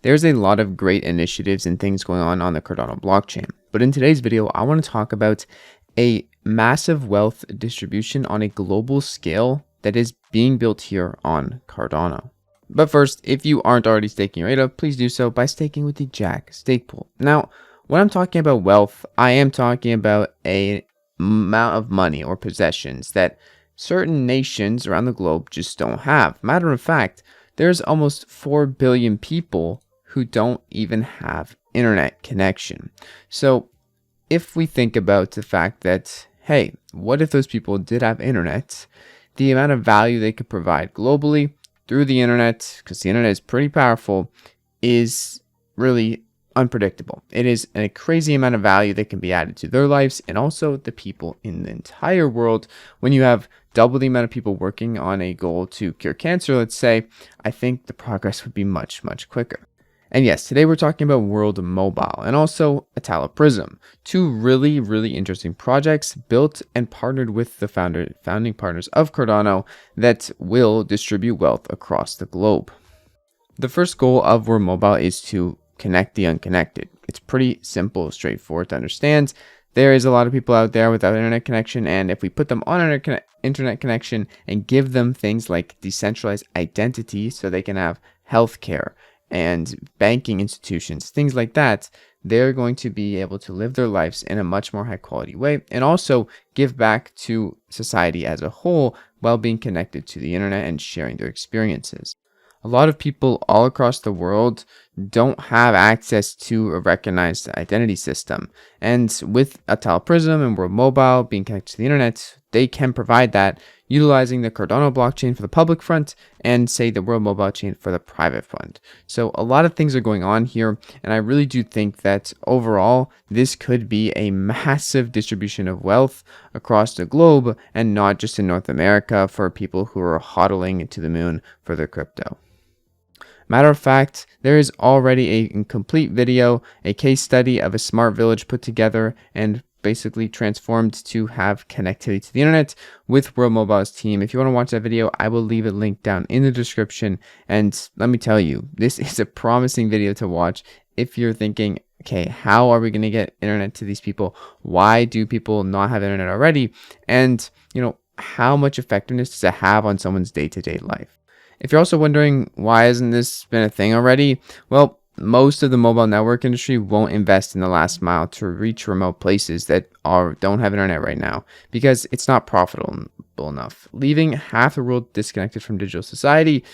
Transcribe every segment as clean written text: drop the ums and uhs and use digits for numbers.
There's a lot of great initiatives and things going on the Cardano blockchain. But in today's video, I want to talk about a massive wealth distribution on a global scale that is being built here on Cardano. But first, if you aren't already staking your ADA, please do so by staking with the Jack stake pool. Now, when I'm talking about wealth, I am talking about a amount of money or possessions that certain nations around the globe just don't have. Matter of fact, there's almost 4 billion people who don't even have internet connection. So if we think about the fact that, hey, what if those people did have internet, the amount of value they could provide globally through the internet, because the internet is pretty powerful, is really unpredictable. It is a crazy amount of value that can be added to their lives and also the people in the entire world. When you have double the amount of people working on a goal to cure cancer, let's say, I think the progress would be much, much quicker. And yes, today we're talking about World Mobile and also Atala Prism, two really, really interesting projects built and partnered with the founding partners of Cardano that will distribute wealth across the globe. The first goal of World Mobile is to connect the unconnected. It's pretty simple, straightforward to understand. There is a lot of people out there without internet connection, and if we put them on internet connection and give them things like decentralized identity so they can have healthcare and banking institutions, things like that, they're going to be able to live their lives in a much more high quality way and also give back to society as a whole while being connected to the internet and sharing their experiences. A lot of people all across the world don't have access to a recognized identity system. And with Atala Prism and World Mobile being connected to the internet, they can provide that utilizing the Cardano blockchain for the public front and say the World Mobile chain for the private front. So a lot of things are going on here. And I really do think that overall, this could be a massive distribution of wealth across the globe and not just in North America for people who are hodling to the moon for their crypto. Matter of fact, there is already a complete video, a case study of a smart village put together and basically transformed to have connectivity to the internet with World Mobile's team. If you want to watch that video, I will leave a link down in the description. And let me tell you, this is a promising video to watch if you're thinking, okay, how are we going to get internet to these people? Why do people not have internet already? And, how much effectiveness does it have on someone's day-to-day life? If you're also wondering why hasn't this been a thing already, well, most of the mobile network industry won't invest in the last mile to reach remote places that don't have internet right now because it's not profitable enough. Leaving half the world disconnected from digital society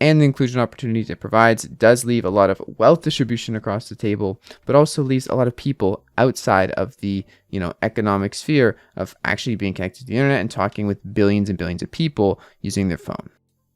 and the inclusion opportunities it provides does leave a lot of wealth distribution across the table, but also leaves a lot of people outside of the economic sphere of actually being connected to the internet and talking with billions and billions of people using their phone.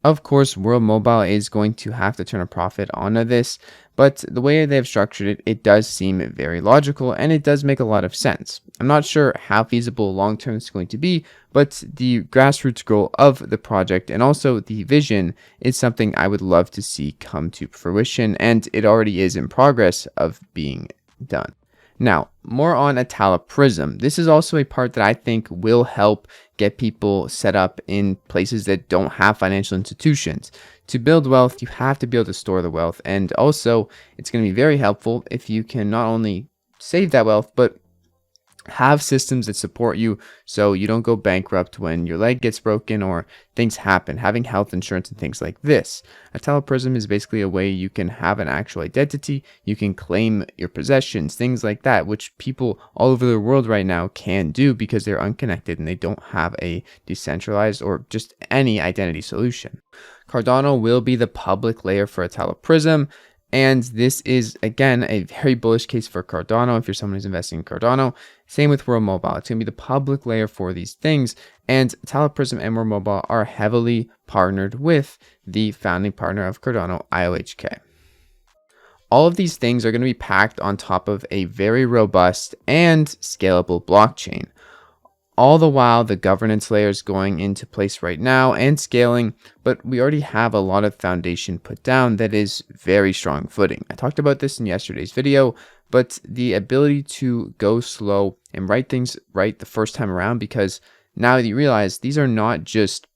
Of course, World Mobile is going to have to turn a profit onto this, but the way they have structured it, it does seem very logical and it does make a lot of sense. I'm not sure how feasible long-term it's going to be, but the grassroots goal of the project and also the vision is something I would love to see come to fruition, and it already is in progress of being done. Now, more on Atala Prism. This is also a part that I think will help get people set up in places that don't have financial institutions. To build wealth, you have to be able to store the wealth. And also, it's going to be very helpful if you can not only save that wealth, but have systems that support you so you don't go bankrupt when your leg gets broken or things happen, having health insurance and things like this. Atala Prism is basically a way you can have an actual identity, you can claim your possessions, things like that, which people all over the world right now can do because they're unconnected and they don't have a decentralized or just any identity solution. Cardano will be the public layer for Atala Prism. And this is, again, a very bullish case for Cardano if you're someone who's investing in Cardano. Same with World Mobile. It's going to be the public layer for these things. And Atala Prism and World Mobile are heavily partnered with the founding partner of Cardano, IOHK. All of these things are going to be packed on top of a very robust and scalable blockchain. All the while, the governance layer is going into place right now and scaling, but we already have a lot of foundation put down that is very strong footing. I talked about this in yesterday's video, but the ability to go slow and write things right the first time around, because now you realize these are not just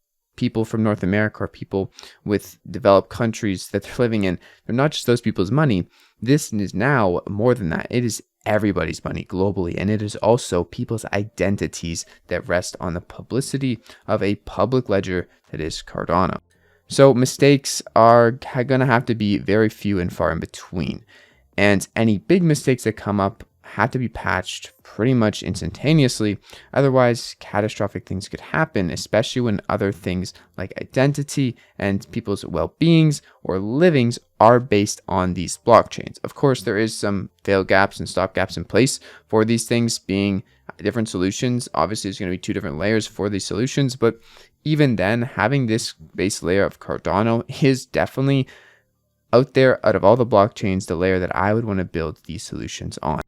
people from North America or people with developed countries that they're living in. They're not just those people's money. This is now more than that. It is everybody's money globally, and it is also people's identities that rest on the publicity of a public ledger that is Cardano. So mistakes are going to have to be very few and far in between. And any big mistakes that come up have to be patched pretty much instantaneously. Otherwise, catastrophic things could happen, especially when other things like identity and people's well-beings or livings are based on these blockchains. Of course, there is some fail gaps and stop gaps in place for these things being different solutions. Obviously, there's going to be two different layers for these solutions, but even then, having this base layer of Cardano is definitely out there, out of all the blockchains, the layer that I would want to build these solutions on.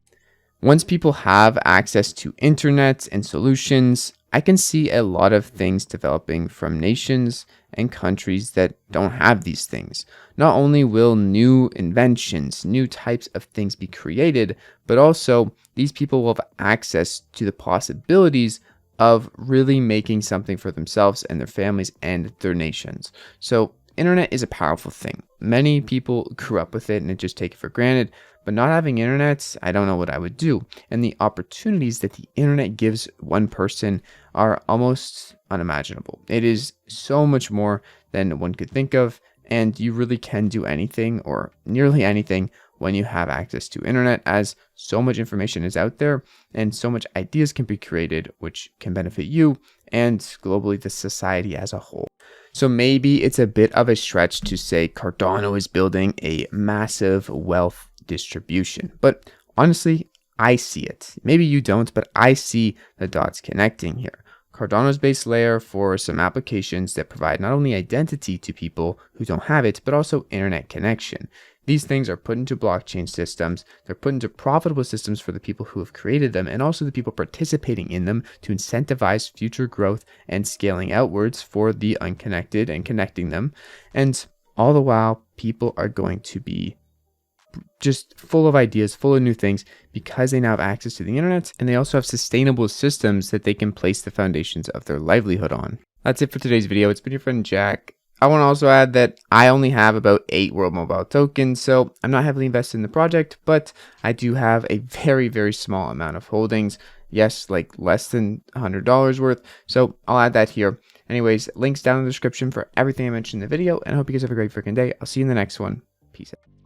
Once people have access to internet and solutions, I can see a lot of things developing from nations and countries that don't have these things. Not only will new inventions, new types of things be created, but also these people will have access to the possibilities of really making something for themselves and their families and their nations. So internet is a powerful thing. Many people grew up with it and just take it for granted, but not having internet, I don't know what I would do. And the opportunities that the internet gives one person are almost unimaginable. It is so much more than one could think of, and you really can do anything or nearly anything when you have access to internet, as so much information is out there and so much ideas can be created which can benefit you and globally the society as a whole. So maybe it's a bit of a stretch to say Cardano is building a massive wealth distribution, but honestly, I see it. Maybe you don't, but I see the dots connecting here. Cardano's base layer for some applications that provide not only identity to people who don't have it, but also internet connection. These things are put into blockchain systems. They're put into profitable systems for the people who have created them and also the people participating in them to incentivize future growth and scaling outwards for the unconnected and connecting them. And all the while, people are going to be just full of ideas, full of new things because they now have access to the internet, and they also have sustainable systems that they can place the foundations of their livelihood on. That's it for today's video. It's been your friend Jack. I want to also add that I only have about 8 World Mobile tokens, so I'm not heavily invested in the project, but I do have a very, very small amount of holdings. Yes, like less than $100 worth. So I'll add that here. Anyways, links down in the description for everything I mentioned in the video, and I hope you guys have a great freaking day. I'll see you in the next one. Peace out.